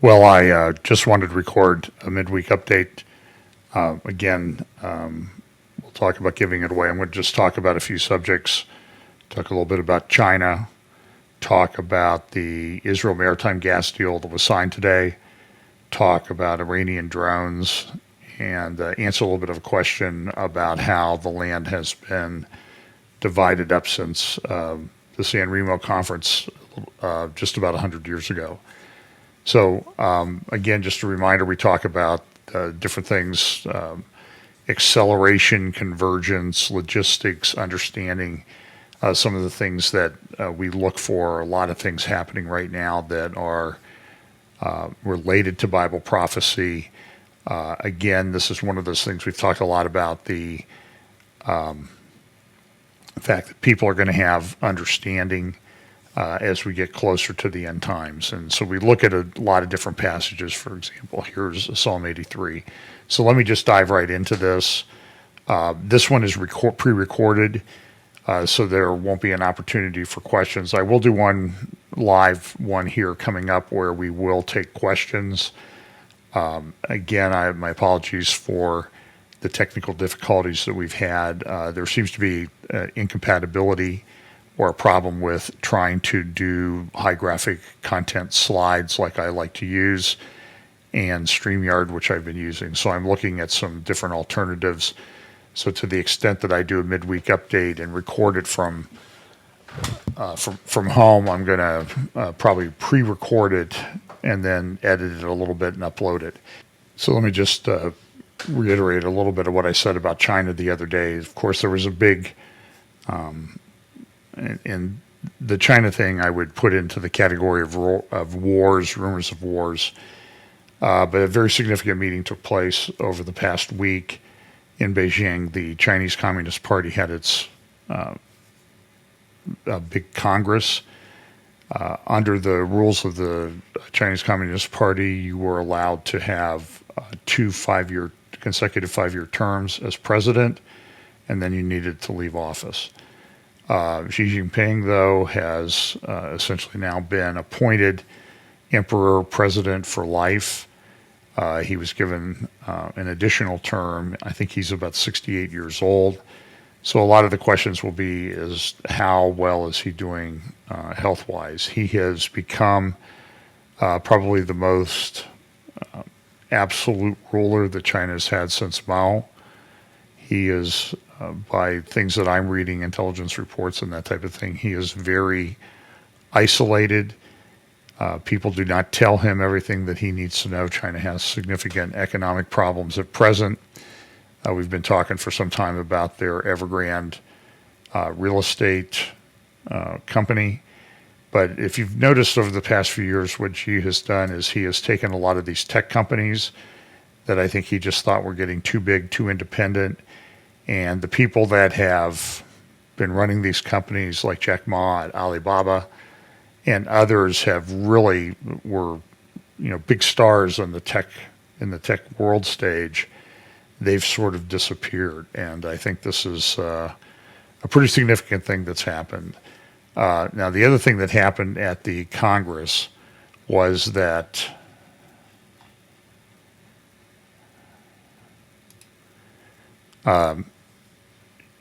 Well, I just wanted to record a midweek update. Again, we'll talk about giving it away. I'm going to just talk about a few subjects, talk a little bit about China, talk about the Israel maritime gas deal that was signed today, talk about Iranian drones, and answer a little bit of a question about how the land has been divided up since the San Remo conference just about 100 years ago. So again, just a reminder, we talk about different things, acceleration, convergence, logistics, understanding some of the things that we look for. A lot of things happening right now that are related to Bible prophecy. Again, this is one of those things we've talked a lot about, the fact that people are going to have understanding as we get closer to the end times. And so we look at a lot of different passages. For example, here's Psalm 83. So let me just dive right into this. This one is pre-recorded, so there won't be an opportunity for questions. I will do one live one here coming up where we will take questions. Again, my apologies for the technical difficulties that we've had. There seems to be incompatibility or a problem with trying to do high graphic content slides like I like to use, and StreamYard, which I've been using. So I'm looking at some different alternatives. So to the extent that I do a midweek update and record it from home, I'm going to probably pre-record it and then edit it a little bit and upload it. So let me just reiterate a little bit of what I said about China the other day. Of course, there was a big and the China thing I would put into the category of wars, rumors of wars. But a very significant meeting took place over the past week in Beijing. The Chinese Communist Party had its big Congress. Under the rules of the Chinese Communist Party, you were allowed to have two consecutive 5-year terms as president, and then you needed to leave office. Xi Jinping, though, has essentially now been appointed emperor president for life. He was given an additional term. I think he's about 68 years old. So a lot of the questions will be is how well is he doing health-wise? He has become probably the most absolute ruler that China has had since Mao. He is, by things that I'm reading, intelligence reports and that type of thing, he is very isolated. People do not tell him everything that he needs to know. China has significant economic problems at present. We've been talking for some time about their Evergrande real estate company. But if you've noticed over the past few years, what Xi has done is he has taken a lot of these tech companies that I think he just thought were getting too big, too independent. And the people that have been running these companies like Jack Ma at Alibaba and others have really were, big stars in the tech world stage. They've sort of disappeared. And I think this is a pretty significant thing that's happened. Now, the other thing that happened at the Congress was that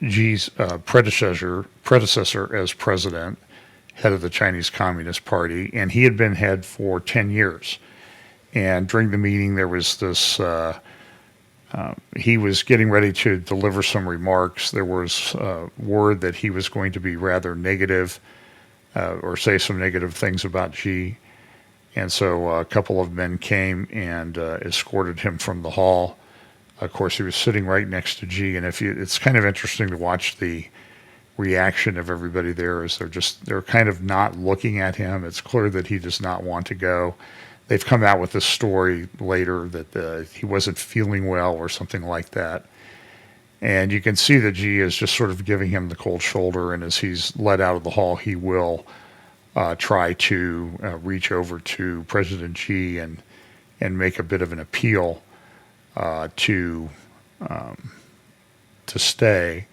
Xi's predecessor as president, head of the Chinese Communist Party, and he had been head for 10 years. And during the meeting, there was this, he was getting ready to deliver some remarks. There was word that he was going to be rather negative or say some negative things about Xi. And so a couple of men came and escorted him from the hall. Of course, he was sitting right next to Xi, and it's kind of interesting to watch the reaction of everybody there as they're kind of not looking at him. It's clear that he does not want to go. They've come out with this story later that he wasn't feeling well or something like that. And you can see that Xi is just sort of giving him the cold shoulder, and as he's led out of the hall, he will try to reach over to President Xi and make a bit of an appeal to stay,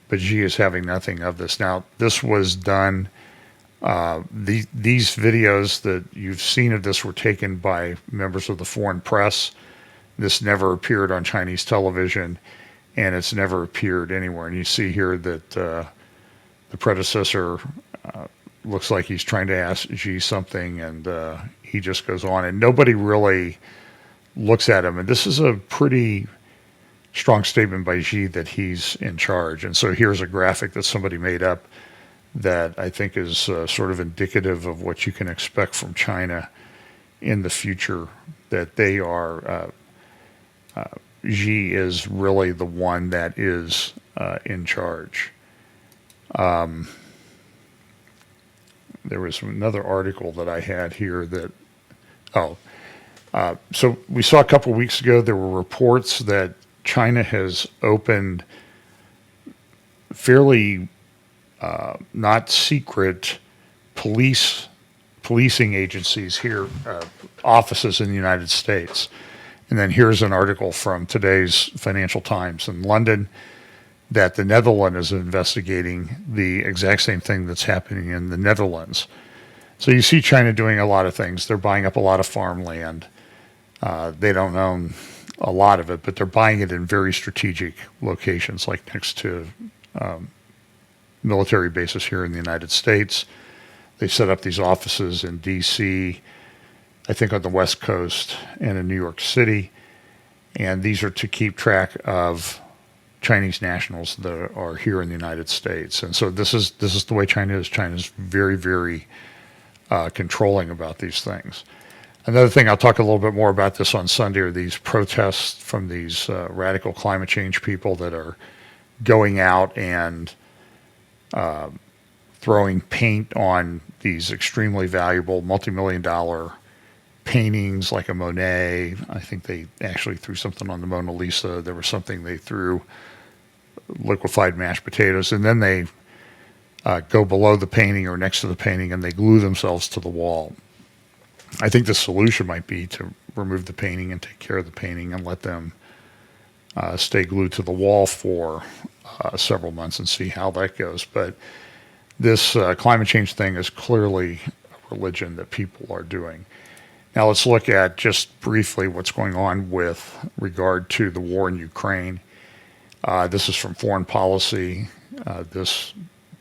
but Xi is having nothing of this. Now, this was done These videos that you've seen of this were taken by members of the foreign press. This never appeared on Chinese television, and it's never appeared anywhere. And you see here that the predecessor looks like he's trying to ask Xi something, and he just goes on, and nobody really looks at him. And this is a pretty strong statement by Xi that he's in charge. And so here's a graphic that somebody made up that I think is sort of indicative of what you can expect from China in the future, that they are, Xi is really the one that is in charge. There was another article that I had here that, so we saw a couple of weeks ago, there were reports that China has opened fairly not secret policing agencies here, offices in the United States. And then here's an article from today's Financial Times in London that the Netherlands is investigating the exact same thing that's happening in the Netherlands. So you see China doing a lot of things. They're buying up a lot of farmland. They don't own a lot of it, but they're buying it in very strategic locations, like next to military bases here in the United States. They set up these offices in D.C., I think on the West Coast, and in New York City. And these are to keep track of Chinese nationals that are here in the United States. And so this is the way China is. China is very, very controlling about these things. Another thing, I'll talk a little bit more about this on Sunday, are these protests from these radical climate change people that are going out and throwing paint on these extremely valuable multi-million-dollar paintings like a Monet. I think they actually threw something on the Mona Lisa. There was something they threw, liquefied mashed potatoes, and then they go below the painting or next to the painting and they glue themselves to the wall. I think the solution might be to remove the painting and take care of the painting and let them stay glued to the wall for several months and see how that goes. But this climate change thing is clearly a religion that people are doing. Now let's look at just briefly what's going on with regard to the war in Ukraine. This is from Foreign Policy. This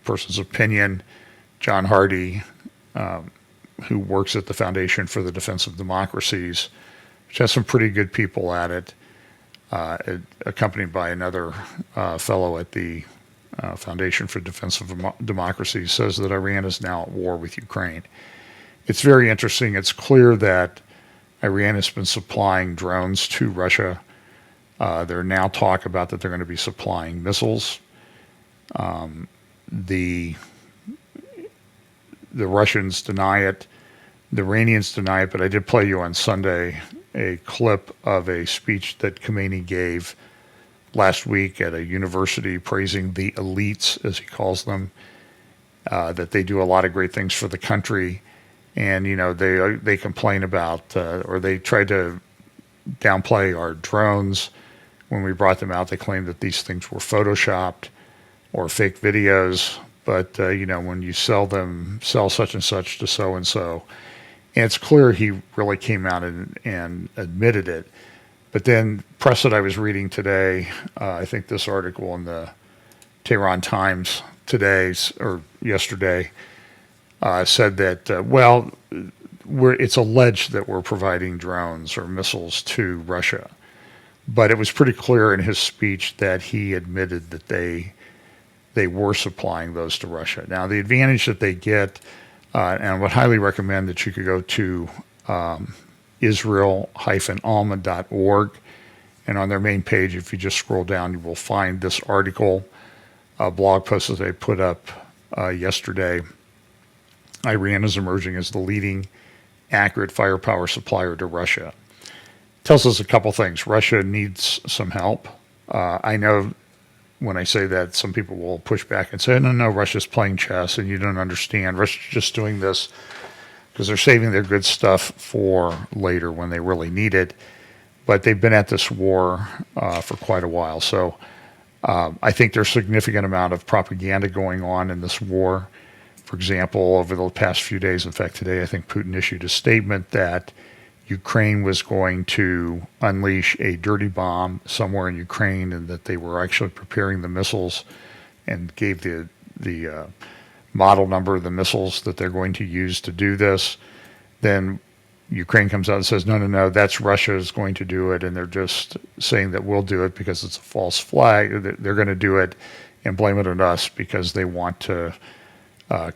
person's opinion, John Hardy, who works at the Foundation for the Defense of Democracies, which has some pretty good people at it, accompanied by another fellow at the Foundation for Defense of Democracy, says that Iran is now at war with Ukraine. It's very interesting. It's clear that Iran has been supplying drones to Russia. There are now talk about that they're going to be supplying missiles. The Russians deny it. The Iranians deny it, but I did play you on Sunday a clip of a speech that Khomeini gave last week at a university praising the elites, as he calls them, that they do a lot of great things for the country. And, you know, they complain about, or they tried to downplay our drones. When we brought them out, they claimed that these things were photoshopped or fake videos. But, you know, when you sell such and such to so-and-so, and it's clear he really came out and admitted it. But then press that I was reading today, I think this article in the Tehran Times today or yesterday, said that, it's alleged that we're providing drones or missiles to Russia. But it was pretty clear in his speech that he admitted that they were supplying those to Russia. Now, the advantage that they get, and I would highly recommend that you could go to Israel-alma.org, and on their main page, if you just scroll down, you will find this article, a blog post that they put up yesterday. Iran is emerging as the leading accurate firepower supplier to Russia. Tells us a couple things. Russia needs some help. I know when I say that, some people will push back and say, no, Russia's playing chess and you don't understand. Russia's just doing this because they're saving their good stuff for later when they really need it. But they've been at this war for quite a while. So I think there's a significant amount of propaganda going on in this war. For example, over the past few days, in fact, today, I think Putin issued a statement that Ukraine was going to unleash a dirty bomb somewhere in Ukraine, and that they were actually preparing the missiles, and gave the model number of the missiles that they're going to use to do this. Then Ukraine comes out and says, no, no, no, that's Russia is going to do it, and they're just saying that we'll do it because it's a false flag. They're going to do it and blame it on us because they want to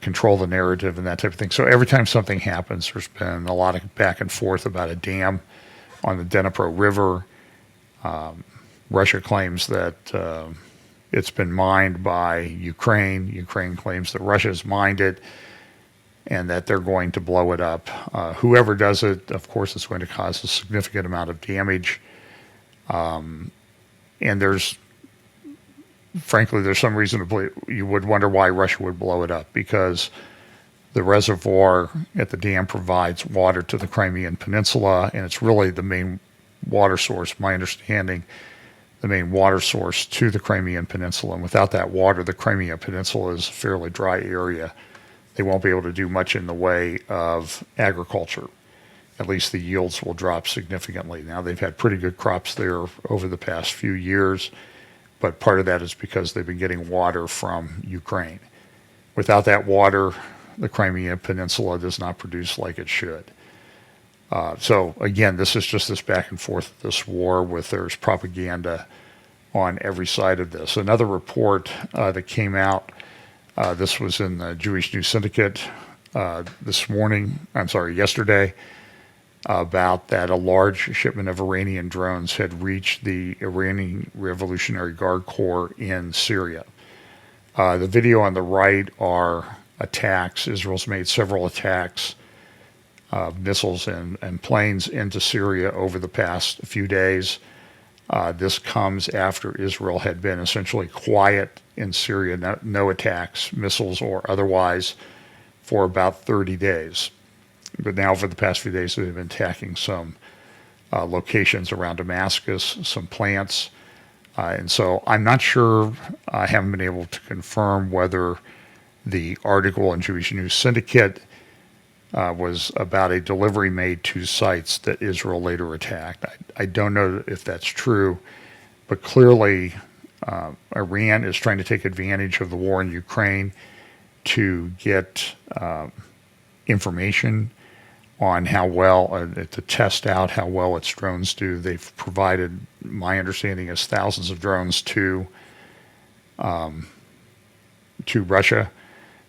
control the narrative and that type of thing. So every time something happens, there's been a lot of back and forth about a dam on the Dnipro River. Russia claims that it's been mined by Ukraine. Ukraine claims that Russia's mined it and that they're going to blow it up. Whoever does it, of course, it's going to cause a significant amount of damage. And frankly, there's some reason to believe, you would wonder why Russia would blow it up, because the reservoir at the dam provides water to the Crimean Peninsula, and it's really the main water source, my understanding, the main water source to the Crimean Peninsula. And without that water, the Crimean Peninsula is a fairly dry area. They won't be able to do much in the way of agriculture. At least the yields will drop significantly. Now, they've had pretty good crops there over the past few years, but part of that is because they've been getting water from Ukraine. Without that water, the Crimean Peninsula does not produce like it should. So again, this is just this back and forth of this war with there's propaganda on every side of this. Another report that came out, this was in the Jewish News Syndicate yesterday, about that a large shipment of Iranian drones had reached the Iranian Revolutionary Guard Corps in Syria. The video on the right are attacks. Israel's made several attacks, missiles and planes into Syria over the past few days. This comes after Israel had been essentially quiet in Syria, no attacks, missiles or otherwise, for about 30 days. But now for the past few days, they've been attacking some locations around Damascus, some plants. And so I'm not sure, I haven't been able to confirm whether the article in Jewish News Syndicate was about a delivery made to sites that Israel later attacked. I don't know if that's true, but clearly Iran is trying to take advantage of the war in Ukraine to get information on how well, to test out how well its drones do. They've provided, my understanding is, thousands of drones to Russia.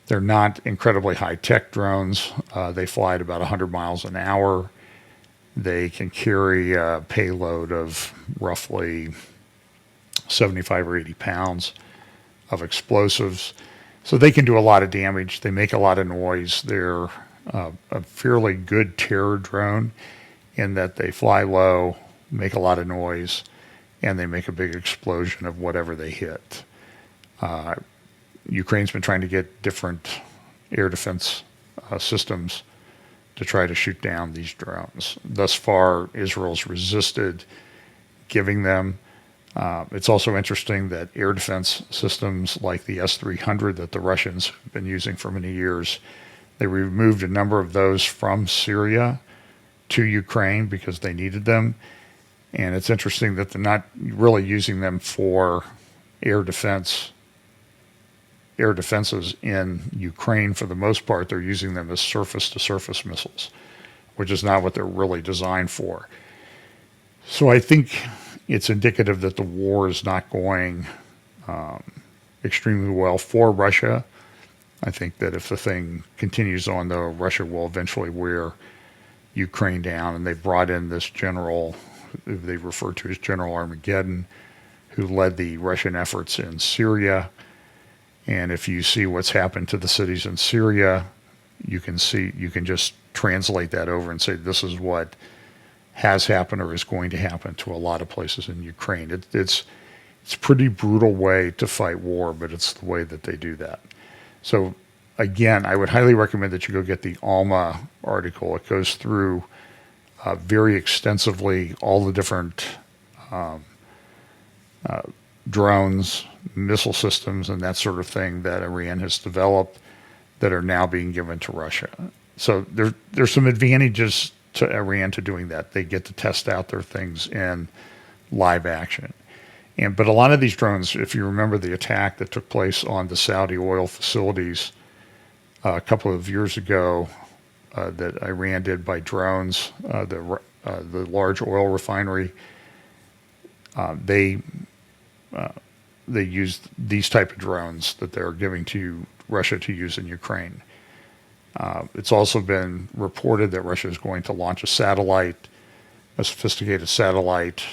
They're not incredibly high-tech drones. They fly at about 100 miles an hour. They can carry a payload of roughly 75 or 80 pounds of explosives. So they can do a lot of damage. They make a lot of noise. They're a fairly good terror drone in that they fly low, make a lot of noise, and they make a big explosion of whatever they hit. Ukraine's been trying to get different air defense systems to try to shoot down these drones. Thus far, Israel's resisted giving them. It's also interesting that air defense systems like the S-300 that the Russians have been using for many years, they removed a number of those from Syria to Ukraine because they needed them. And it's interesting that they're not really using them for air defenses in Ukraine for the most part. They're using them as surface-to-surface missiles, which is not what they're really designed for. So I think it's indicative that the war is not going extremely well for Russia. I think that if the thing continues on, though, Russia will eventually wear Ukraine down. And they brought in this general, who they refer to as General Armageddon, who led the Russian efforts in Syria. And if you see what's happened to the cities in Syria, you can just translate that over and say this is what has happened or is going to happen to a lot of places in Ukraine. It's a pretty brutal way to fight war, but it's the way that they do that. So again, I would highly recommend that you go get the Alma article. It goes through very extensively all the different drones, missile systems, and that sort of thing that Iran has developed that are now being given to Russia. So there's some advantages to Iran to doing that. They get to test out their things in live action. But a lot of these drones, if you remember the attack that took place on the Saudi oil facilities a couple of years ago, that Iran did by drones, the large oil refinery, they used these type of drones that they're giving to Russia to use in Ukraine. It's also been reported that Russia is going to launch a sophisticated satellite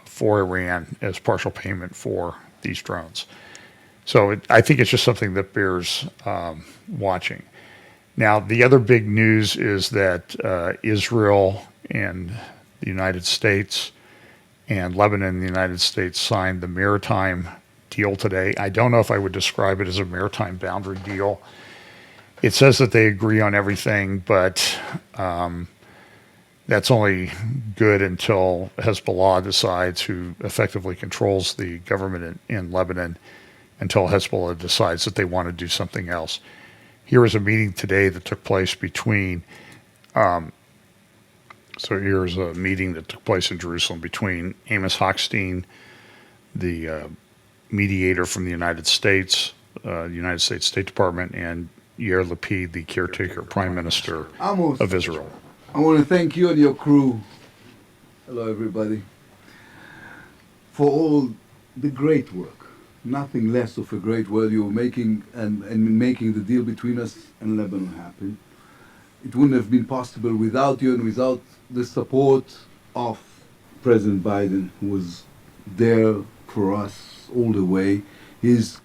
for Iran as partial payment for these drones. So I think it's just something that bears watching. Now, the other big news is that Israel and the United States and Lebanon and the United States signed the maritime deal today. I don't know if I would describe it as a maritime boundary deal. It says that they agree on everything, but that's only good until Hezbollah decides who effectively controls the government in Lebanon, until Hezbollah decides that they want to do something else. Here is a meeting today that took place between, here's a meeting that took place in Jerusalem between Amos Hochstein, the mediator from the United States State Department, and Yair Lapid, the caretaker prime minister of Israel. I want to thank you and your crew, hello everybody, for all the great work. Nothing less of a great work you were making and making the deal between us and Lebanon happen. It wouldn't have been possible without you and without the support of President Biden, who was there for us all the way. His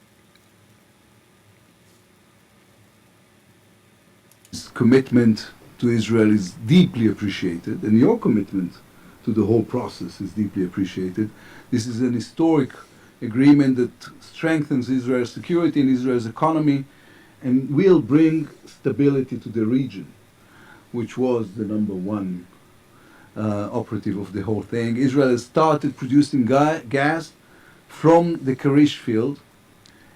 commitment to Israel is deeply appreciated, and your commitment to the whole process is deeply appreciated. This is an historic agreement that strengthens Israel's security and Israel's economy and will bring stability to the region, which was the number one operative of the whole thing. Israel has started producing gas from the Karish field,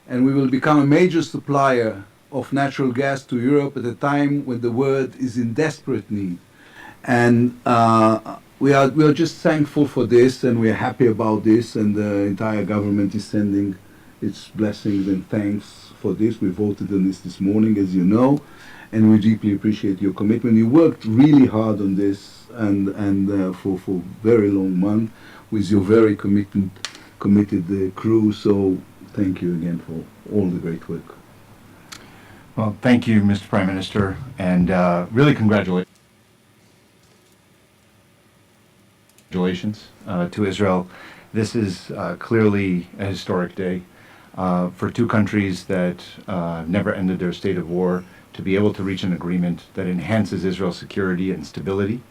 and we will become a major supplier of natural gas to Europe at a time when the world is in desperate need. And we are just thankful for this, and we are happy about this, and the entire government is sending its blessings and thanks for this. We voted on this morning, as you know, and we deeply appreciate your commitment. You worked really hard on this, and for very long months with your very committed crew. So thank you again for all the great work. Well, thank you, Mr. Prime Minister, and really congratulations to Israel. This is clearly a historic day for two countries that never ended their state of war, to be able to reach an agreement that enhances Israel's security and stability,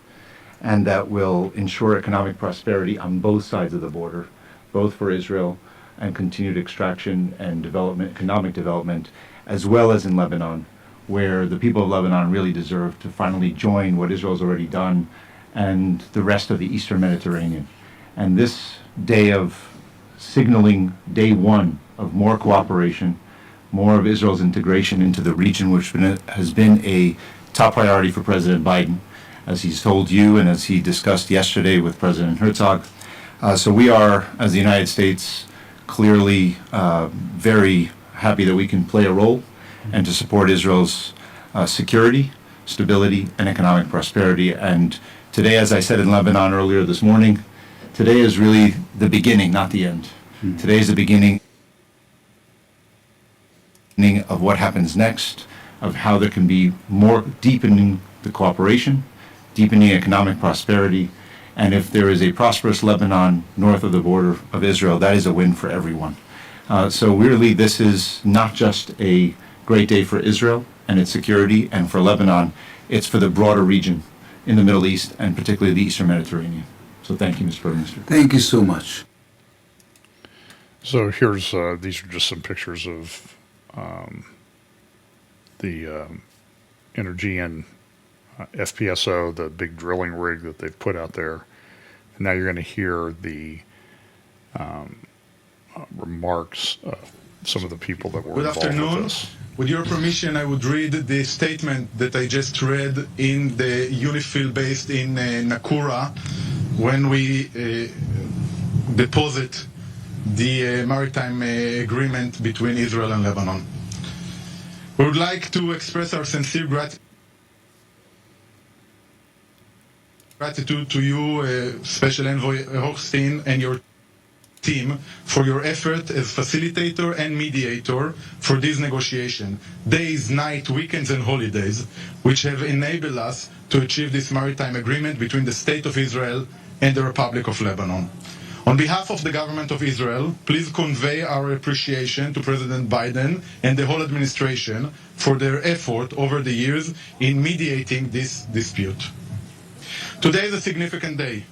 and that will ensure economic prosperity on both sides of the border, both for Israel and continued extraction and development, economic development, as well as in Lebanon, where the people of Lebanon really deserve to finally join what Israel's already done and the rest of the Eastern Mediterranean. And this day of signaling day one of more cooperation, more of Israel's integration into the region, which has been a top priority for President Biden, as he's told you and as he discussed yesterday with President Herzog. So we are, as the United States, clearly very happy that we can play a role and to support Israel's security, stability, and economic prosperity. And today, as I said in Lebanon earlier this morning, today is really the beginning, not the end. Mm-hmm. Today is the beginning of what happens next, of how there can be more deepening the cooperation, deepening economic prosperity, and if there is a prosperous Lebanon north of the border of Israel, that is a win for everyone. So really, this is not just a great day for Israel and its security and for Lebanon, it's for the broader region in the Middle East and particularly the Eastern Mediterranean. So thank you, Mr. Prime Minister. Thank you so much. So here's, these are just some pictures of the Energean FPSO, the big drilling rig that they've put out there. And now you're going to hear the remarks some of the people that were Good involved with afternoon. this. With your permission, I would read the statement that I just read in the UNIFIL based in Nakura when we deposit the maritime agreement between Israel and Lebanon. We would like to express our sincere gratitude to you, Special Envoy Hochstein, and your team for your effort as facilitator and mediator for this negotiation. Days, night, weekends, and holidays, which have enabled us to achieve this maritime agreement between the State of Israel and the Republic of Lebanon. On behalf of the government of Israel, please convey our appreciation to President Biden and the whole administration for their effort over the years in mediating this dispute. Today is a significant day.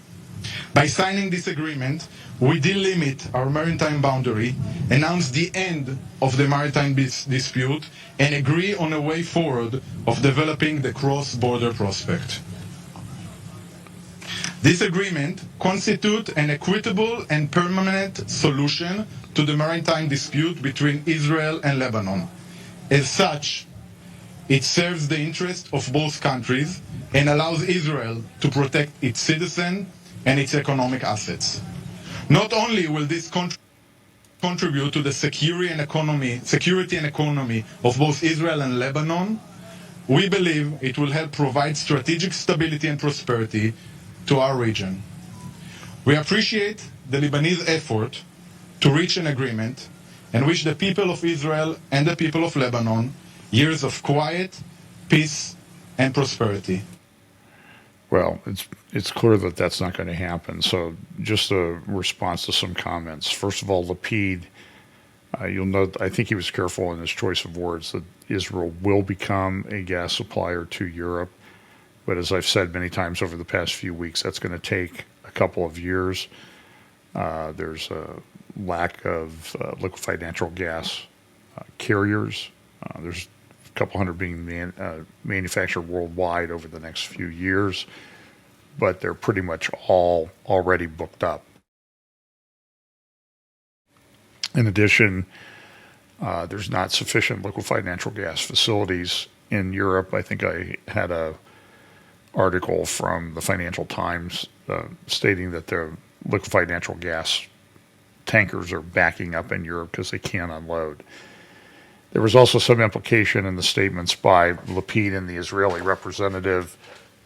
By signing this agreement, we delimit our maritime boundary, announce the end of the maritime dispute, and agree on a way forward of developing the cross-border prospect. This agreement constitutes an equitable and permanent solution to the maritime dispute between Israel and Lebanon. As such, it serves the interest of both countries and allows Israel to protect its citizens and its economic assets. Not only will this contribute to the security and economy of both Israel and Lebanon, we believe it will help provide strategic stability and prosperity to our region. We appreciate the Lebanese effort to reach an agreement and wish the people of Israel and the people of Lebanon years of quiet, peace, and prosperity. Well, it's clear that that's not going to happen. So just a response to some comments. First of all, Lapid, you'll note, I think he was careful in his choice of words, that Israel will become a gas supplier to Europe. But as I've said many times over the past few weeks, that's going to take a couple of years. There's a lack of liquefied natural gas carriers. There's a couple hundred being manufactured worldwide over the next few years, but they're pretty much all already booked up. In addition, there's not sufficient liquefied natural gas facilities in Europe. I think I had a article from the Financial Times stating that the liquefied natural gas tankers are backing up in Europe because they can't unload. There was also some implication in the statements by Lapid and the Israeli representative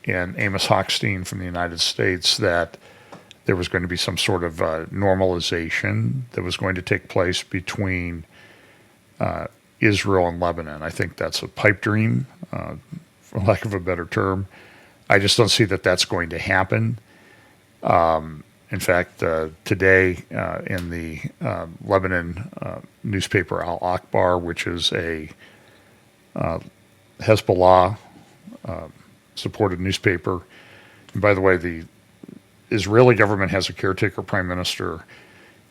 and Amos Hochstein from the United States that there was going to be some sort of normalization that was going to take place between Israel and Lebanon. I think that's a pipe dream, for lack of a better term. I just don't see that that's going to happen. In fact, today in the Lebanon newspaper Al Akbar, which is a Hezbollah supported newspaper, and by the way, the Israeli government has a caretaker prime minister,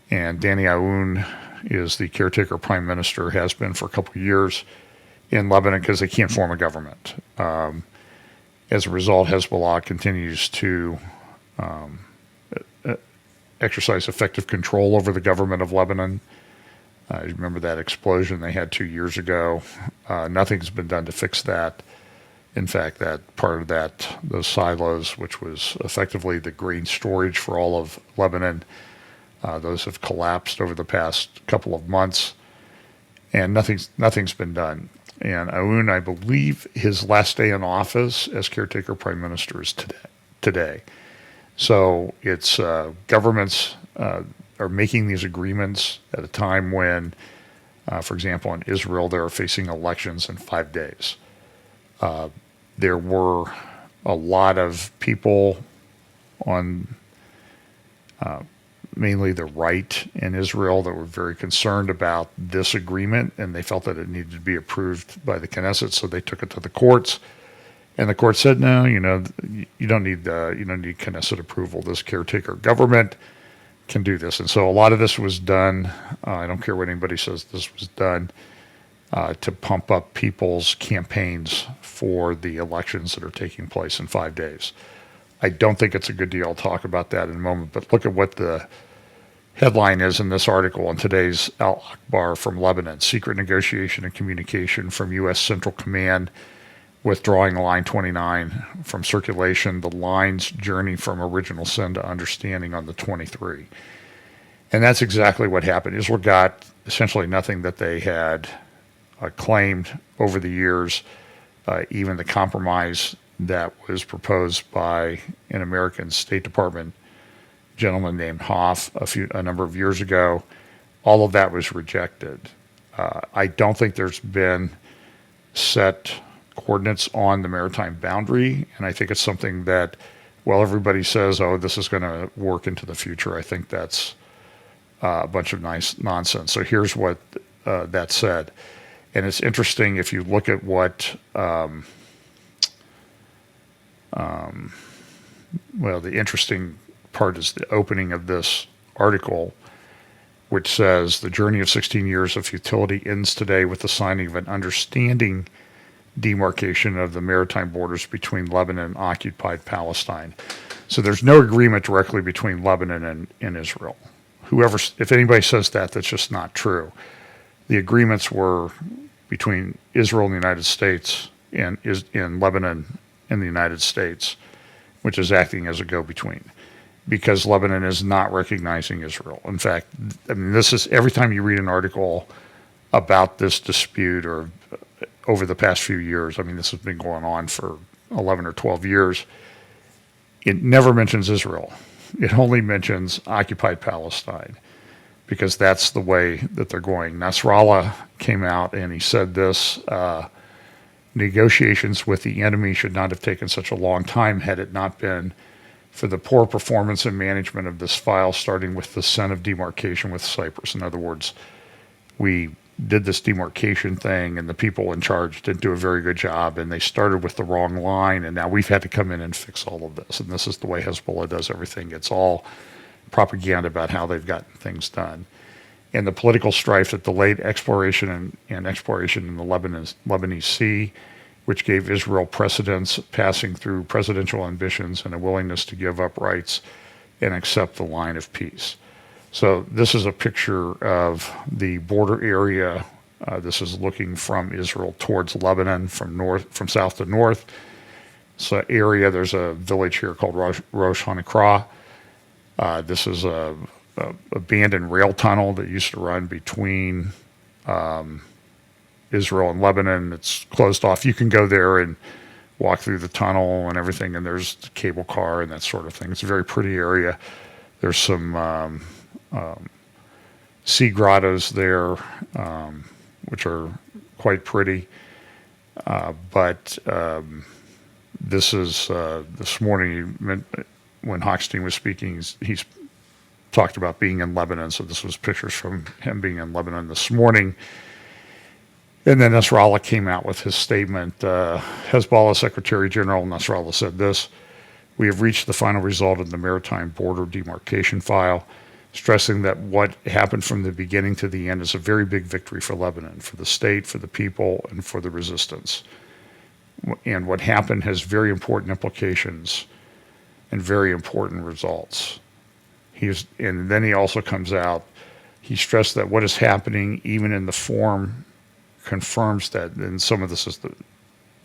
and Danny Aoun is the caretaker prime minister, has been for a couple of years in Lebanon because they can't form a government. As a result, Hezbollah continues to exercise effective control over the government of Lebanon. You remember that explosion they had 2 years ago. Nothing's been done to fix that. In fact, that part of that, those silos, which was effectively the grain storage for all of Lebanon, those have collapsed over the past couple of months, and nothing's been done. And Aoun, I believe his last day in office as caretaker prime minister is today. So it's governments are making these agreements at a time when, for example, in Israel, they're facing elections in 5 days. There were a lot of people on mainly the right in Israel that were very concerned about this agreement, and they felt that it needed to be approved by the Knesset, so they took it to the courts. And the court said, no, you don't need Knesset approval. This caretaker government can do this. And so a lot of this was done. I don't care what anybody says, this was done to pump up people's campaigns for the elections that are taking place in 5 days. I don't think it's a good deal. I'll talk about that in a moment. But look at what the headline is in this article in today's Al Akbar from Lebanon, secret negotiation and communication from U.S. Central Command withdrawing Line 29 from circulation, the line's journey from original sin to understanding on the 23. And that's exactly what happened. Israel got essentially nothing that they had claimed over the years, even the compromise that was proposed by an American State Department gentleman named Hoff a number of years ago. All of that was rejected. I don't think there's been set coordinates on the maritime boundary, and I think it's something that, while everybody says, oh, this is going to work into the future, I think that's a bunch of nice nonsense. So here's what that said. And it's interesting if you look at what, well, the interesting part is the opening of this article, which says the journey of 16 years of futility ends today with the signing of an understanding demarcation of the maritime borders between Lebanon and occupied Palestine. So there's no agreement directly between Lebanon and Israel. If anybody says that, that's just not true. The agreements were between Israel and the United States and Lebanon and the United States, which is acting as a go-between, because Lebanon is not recognizing Israel. In fact, I mean, this is every time you read an article about this dispute or over the past few years, I mean, this has been going on for 11 or 12 years, it never mentions Israel. It only mentions occupied Palestine, because that's the way that they're going. Nasrallah came out and he said this, negotiations with the enemy should not have taken such a long time had it not been for the poor performance and management of this file, starting with the sin of demarcation with Cyprus. In other words, we did this demarcation thing and the people in charge didn't do a very good job, and they started with the wrong line, and now we've had to come in and fix all of this. And this is the way Hezbollah does everything. It's all propaganda about how they've gotten things done. And the political strife that delayed exploration and exploration in the Lebanese Sea, which gave Israel precedence, passing through presidential ambitions and a willingness to give up rights and accept the line of peace. So this is a picture of the border area. This is looking from Israel towards Lebanon, from south to north. So area, there's a village here called Rosh Hanakra. This is a abandoned rail tunnel that used to run between Israel and Lebanon. It's closed off. You can go there and walk through the tunnel and everything, and there's the cable car and that sort of thing. It's a very pretty area. There's some sea grottos there, which are quite pretty. But this is this morning when Hochstein was speaking, he's talked about being in Lebanon. So this was pictures from him being in Lebanon this morning. And then Nasrallah came out with his statement. Hezbollah Secretary General Nasrallah said this: "We have reached the final result of the maritime border demarcation file, stressing that what happened from the beginning to the end is a very big victory for Lebanon, for the state, for the people, and for the resistance. And what happened has very important implications and very important results." And then he also comes out, he stressed that what is happening, even in the form, confirms that, and some of this is the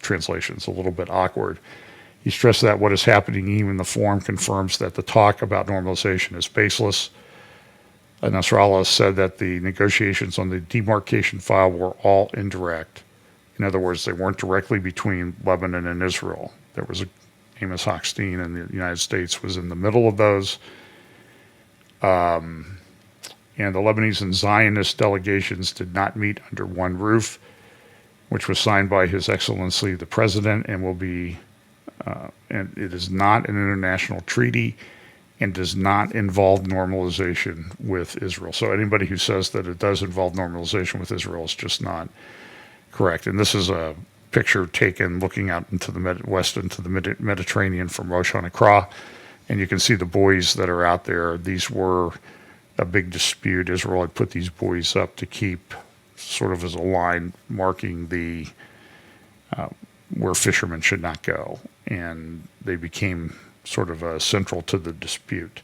translation's a little bit awkward. He stressed that what is happening, even in the form, confirms that the talk about normalization is baseless. Nasrallah said that the negotiations on the demarcation file were all indirect. In other words, they weren't directly between Lebanon and Israel. There was Amos Hochstein, and the United States was in the middle of those. And the Lebanese and Zionist delegations did not meet under one roof, which was signed by His Excellency the President, and will be, and it is not an international treaty and does not involve normalization with Israel. So anybody who says that it does involve normalization with Israel is just not correct. And this is a picture taken looking out into the west into the Mediterranean from Rosh Hanakra, and you can see the buoys that are out there. These were a big dispute. Israel had put these buoys up to keep sort of as a line marking the where fishermen should not go, and they became sort of central to the dispute.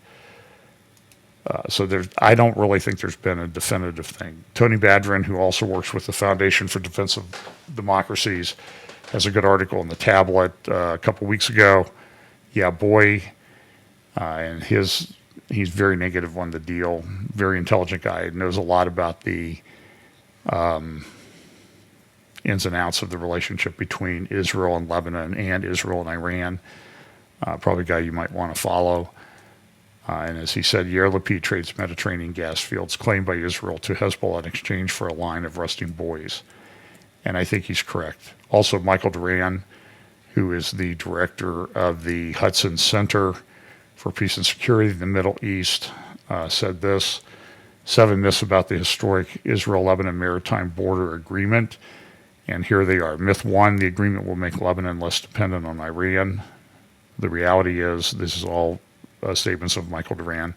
I don't really think there's been a definitive thing. Tony Badrin, who also works with the Foundation for Defense of Democracies, has a good article in the Tablet a couple weeks ago. Yeah, boy, and he's very negative on the deal. Very intelligent guy, knows a lot about the ins and outs of the relationship between Israel and Lebanon and Israel and Iran. Probably a guy you might want to follow. And as he said, Yair Lapid trades Mediterranean gas fields claimed by Israel to Hezbollah in exchange for a line of rusting buoys. And I think he's correct. Also, Michael Duran, who is the director of the Hudson Center for Peace and Security in the Middle East, said this: 7 myths about the historic Israel-Lebanon maritime border agreement. And here they are. Myth 1, the agreement will make Lebanon less dependent on Iran. The reality is, this is all statements of Michael Duran,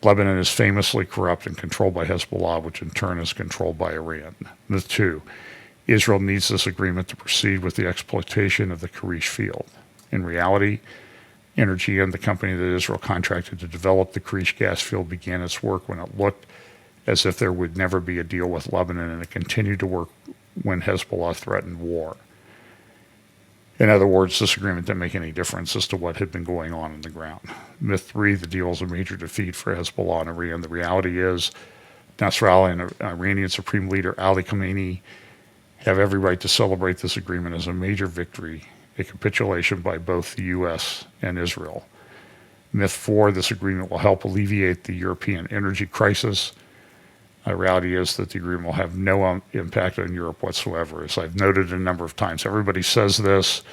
Lebanon is famously corrupt and controlled by Hezbollah, which in turn is controlled by Iran. Myth 2, Israel needs this agreement to proceed with the exploitation of the Karish field. In reality, Energean, the company that Israel contracted to develop the Karish gas field, began its work when it looked as if there would never be a deal with Lebanon, and it continued to work when Hezbollah threatened war. In other words, this agreement didn't make any difference as to what had been going on the ground. Myth 3, the deal is a major defeat for Hezbollah and Iran. The reality is, Nasrallah and Iranian Supreme Leader Ali Khamenei have every right to celebrate this agreement as a major victory, a capitulation by both the U.S. and Israel. Myth 4, this agreement will help alleviate the European energy crisis. The reality is that the agreement will have no impact on Europe whatsoever. As I've noted a number of times, everybody says this,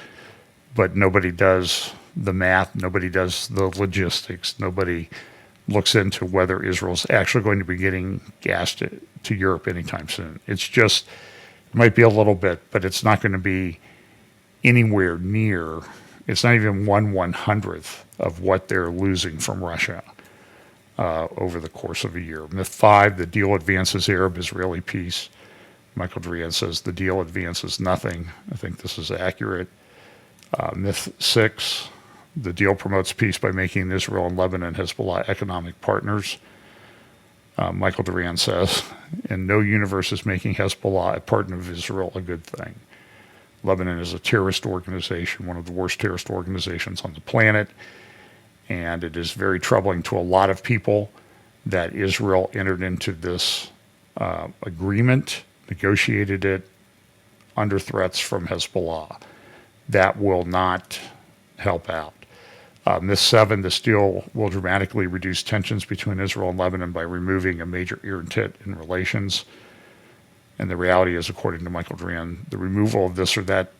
but nobody does the math, nobody does the logistics, nobody looks into whether Israel's actually going to be getting gas to Europe anytime soon. It's just, it might be a little bit, but it's not going to be anywhere near, it's not even 1/100th of what they're losing from Russia over the course of a year. Myth 5, the deal advances Arab-Israeli peace. Michael Duran says the deal advances nothing. I think this is accurate. Myth 6, the deal promotes peace by making Israel and Lebanon Hezbollah economic partners. Michael Duran says, in no universe is making Hezbollah a partner of Israel a good thing. Lebanon is a terrorist organization, one of the worst terrorist organizations on the planet. And it is very troubling to a lot of people that Israel entered into this agreement, negotiated it under threats from Hezbollah. That will not help out. Myth 7, this deal will dramatically reduce tensions between Israel and Lebanon by removing a major irritant in relations. And the reality is, according to Michael Duran, the removal of this or that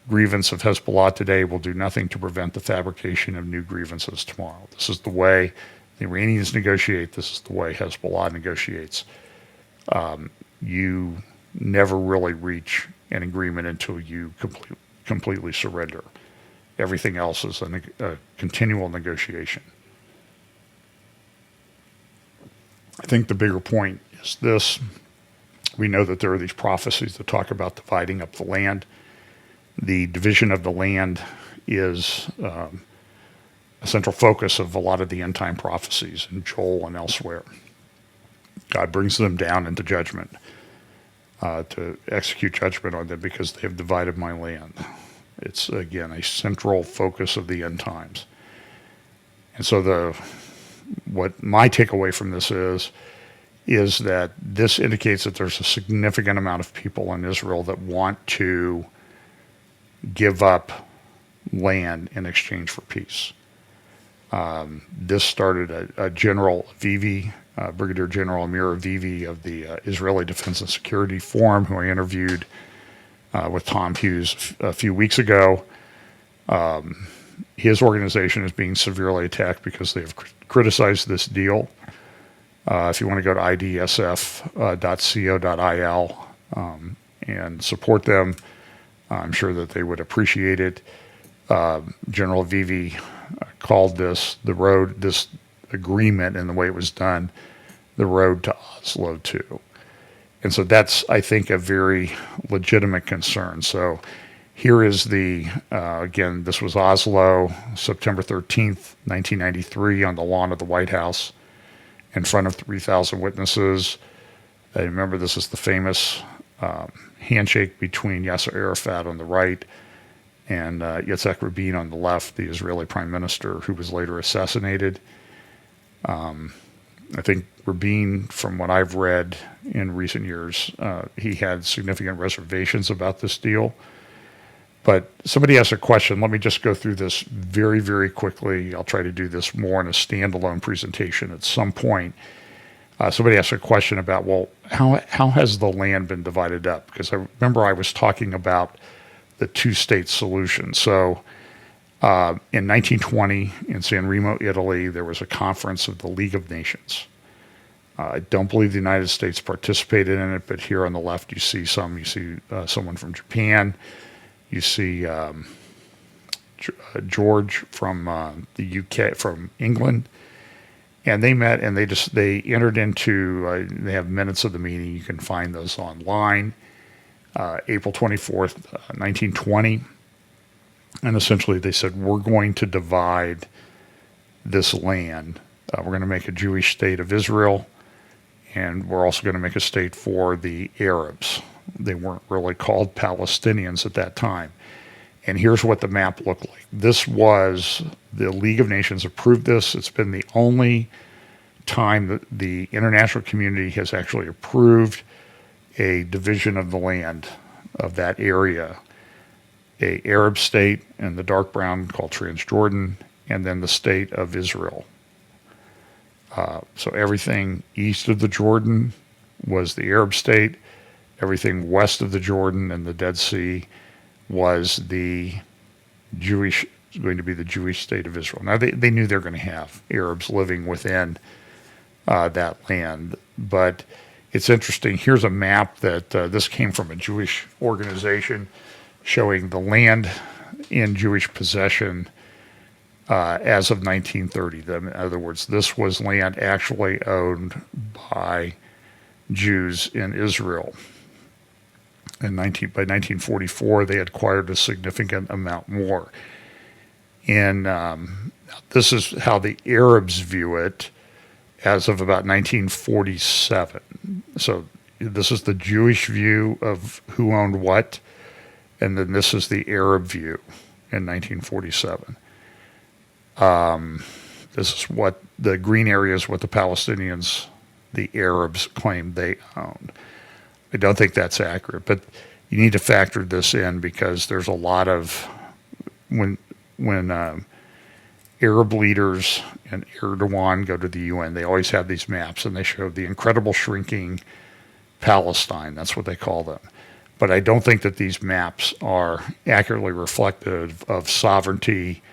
grievance of Hezbollah today will do nothing to prevent the fabrication of new grievances tomorrow. This is the way the Iranians negotiate. This is the way Hezbollah negotiates. You never really reach an agreement until you completely surrender. Everything else is a continual negotiation. I think the bigger point is this. We know that there are these prophecies that talk about dividing up the land. The division of the land is a central focus of a lot of the end-time prophecies in Joel and elsewhere. God brings them down into judgment to execute judgment on them because they have divided my land. It's, again, a central focus of the end times. And so what my takeaway from this is that this indicates that there's a significant amount of people in Israel that want to give up land in exchange for peace. This started a General Avivi, Brigadier General Amir Avivi of the Israeli Defense and Security Forum, who I interviewed with Tom Hughes a few weeks ago. His organization is being severely attacked because they have criticized this deal. If you want to go to idsf.co.il and support them, I'm sure that they would appreciate it. General Avivi called this agreement and the way it was done, the road to Oslo 2. And so that's, I think, a very legitimate concern. So Here is again, this was Oslo, September 13th, 1993, on the lawn of the White House in front of 3,000 witnesses. I remember this is the famous handshake between Yasser Arafat on the right and Yitzhak Rabin on the left, the Israeli prime minister who was later assassinated. I think Rabin, from what I've read in recent years, he had significant reservations about this deal. But somebody asked a question. Let me just go through this very, very quickly. I'll try to do this more in a standalone presentation at some point. Somebody asked a question about, well, how has the land been divided up? Because I remember I was talking about the two-state solution. So in 1920 in San Remo, Italy, there was a conference of the League of Nations. I don't believe the United States participated in it, but here on the left you see some. You see someone from Japan. You see George from the UK, from England, and they met and they entered into. They have minutes of the meeting. You can find those online. April 24th, 1920, and essentially they said, we're going to divide this land. We're going to make a Jewish state of Israel, and we're also going to make a state for the Arabs. They weren't really called Palestinians at that time. And here's what the map looked like. This was, the League of Nations approved this. It's been the only time that the international community has actually approved a division of the land of that area. A Arab state in the dark brown called Transjordan, and then the state of Israel. So everything east of the Jordan was the Arab state. Everything west of the Jordan and the Dead Sea was going to be the Jewish state of Israel. Now, they knew they were going to have Arabs living within that land. But it's interesting. Here's a map that this came from a Jewish organization showing the land in Jewish possession as of 1930. In other words, this was land actually owned by Jews in Israel. By 1944, they had acquired a significant amount more. And this is how the Arabs view it as of about 1947. So this is the Jewish view of who owned what, and then this is the Arab view in 1947. This is what the green area is, what the Palestinians, the Arabs, claim they owned. I don't think that's accurate, but you need to factor this in because there's a lot of when Arab leaders and Erdogan go to the UN, they always have these maps and they show the incredible shrinking Palestine. That's what they call them. But I don't think that these maps are accurately reflective of sovereignty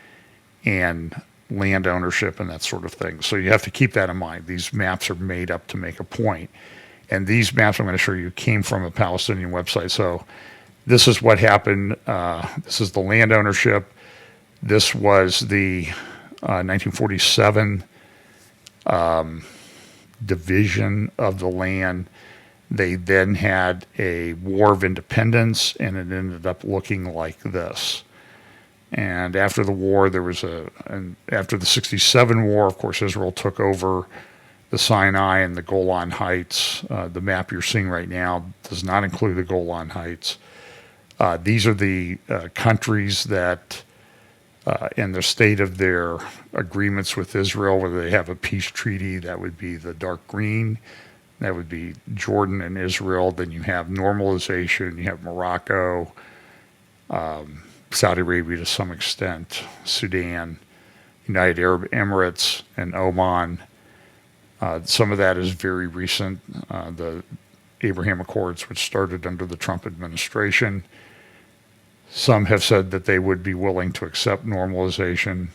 and land ownership and that sort of thing. So you have to keep that in mind. These maps are made up to make a point. And these maps I'm going to show you came from a Palestinian website. So this is what happened. This is the land ownership. This was the 1947 division of the land. They then had a war of independence, and it ended up looking like this. And after the war, after the 1967 war, of course, Israel took over the Sinai and the Golan Heights. The map you're seeing right now does not include the Golan Heights. These are the countries that, in the state of their agreements with Israel, whether they have a peace treaty, that would be the dark green. That would be Jordan and Israel. Then you have normalization. You have Morocco, Saudi Arabia to some extent, Sudan, United Arab Emirates, and Oman. Some of that is very recent. The Abraham Accords, which started under the Trump administration. Some have said that they would be willing to accept normalization,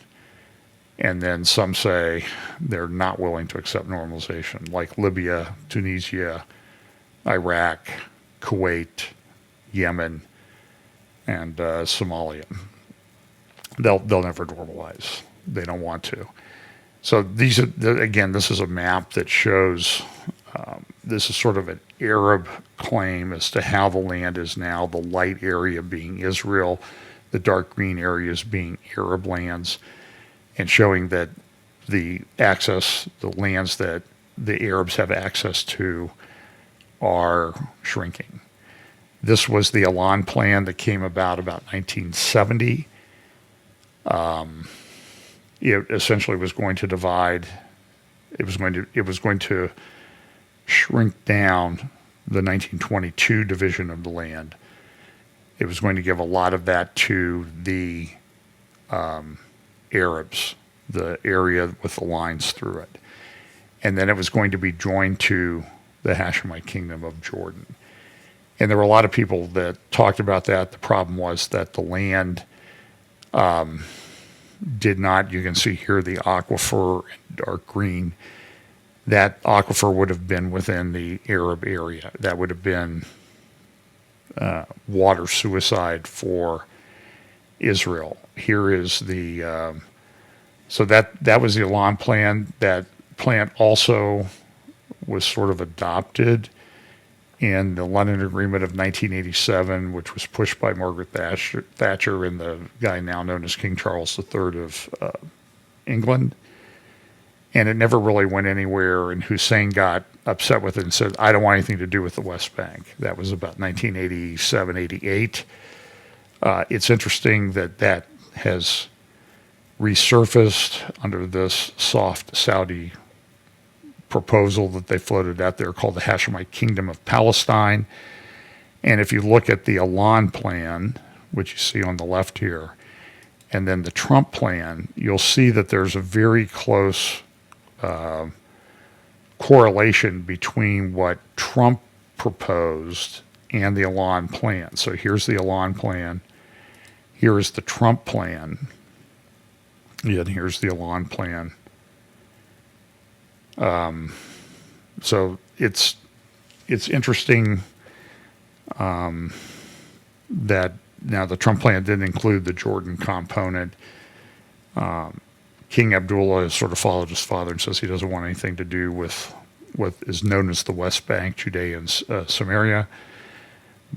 and then some say they're not willing to accept normalization, like Libya, Tunisia, Iraq, Kuwait, Yemen, and Somalia. They'll never normalize. They don't want to. So this is a map that shows this is sort of an Arab claim as to how the land is now, the light area being Israel, the dark green areas being Arab lands, and showing that the lands that the Arabs have access to are shrinking. This was the Elan plan that came about 1970. It essentially was going to divide. It was going to shrink down the 1922 division of the land. It was going to give a lot of that to the Arabs, the area with the lines through it. And then it was going to be joined to the Hashemite kingdom of Jordan. And there were a lot of people that talked about that. The problem was that the land did not, you can see here the aquifer in dark green. That aquifer would have been within the Arab area. That would have been water suicide for Israel. Here is the, so that was the Elan plan. That plan also was sort of adopted in the London Agreement of 1987, which was pushed by Margaret Thatcher and the guy now known as King Charles III of England. And it never really went anywhere, and Hussein got upset with it and said, I don't want anything to do with the West Bank. That was about 1987, 88. It's interesting that has resurfaced under this soft Saudi proposal that they floated out there called the Hashemite Kingdom of Palestine. And if you look at the Elan plan, which you see on the left here, and then the Trump plan, you'll see that there's a very close correlation between what Trump proposed and the Elan plan. So here's the Elan plan. Here is the Trump plan. And here's the Elan plan. So it's interesting that now the Trump plan didn't include the Jordan component. King Abdullah has sort of followed his father and says he doesn't want anything to do with what is known as the West Bank, Judea and Samaria.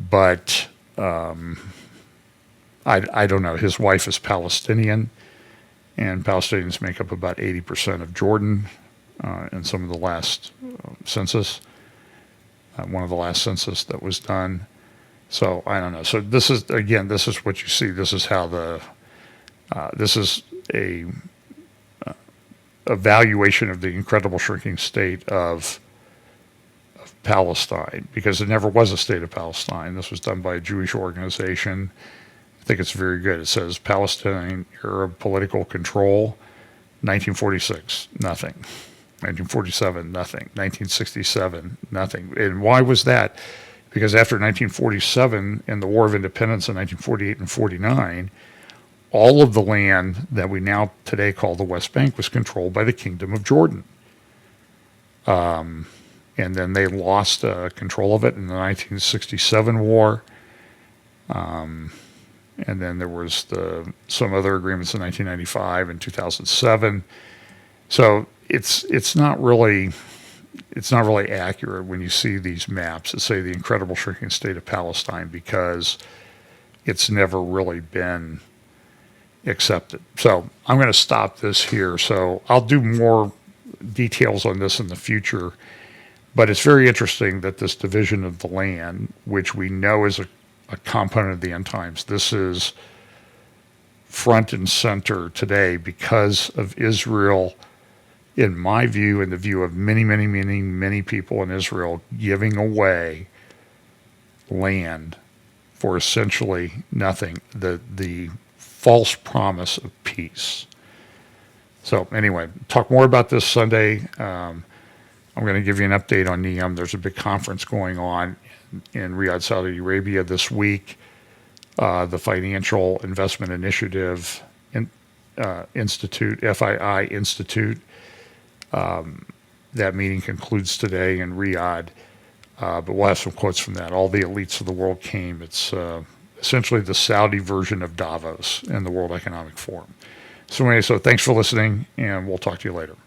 But I don't know. His wife is Palestinian, and Palestinians make up about 80% of Jordan in some of the last census, one of the last census that was done. So I don't know. So this is what you see. This is how this is a evaluation of the incredible shrinking state of Palestine, because it never was a state of Palestine. This was done by a Jewish organization. I think it's very good. It says Palestine Arab political control, 1946, nothing. 1947, nothing. 1967, nothing. And why was that? Because after 1947 and the War of Independence in 1948 and 49, all of the land that we now today call the West Bank was controlled by the Kingdom of Jordan. And then they lost control of it in the 1967 war. And then there was some other agreements in 1995 and 2007. So it's not really accurate when you see these maps that say the incredible shrinking state of Palestine, because it's never really been accepted. So I'm going to stop this here. So I'll do more details on this in the future, but it's very interesting that this division of the land, which we know is a component of the end times, this is front and center today because of Israel, in my view, in the view of many, many, many, many people in Israel, giving away land for essentially nothing. The false promise of peace. So anyway, talk more about this Sunday. I'm going to give you an update on NEOM. There's a big conference going on in Riyadh, Saudi Arabia this week. The Financial Investment Initiative Institute, FII Institute. That meeting concludes today in Riyadh, but we'll have some quotes from that. All the elites of the world came. It's essentially the Saudi version of Davos and the World Economic Forum. So anyway, thanks for listening, and we'll talk to you later.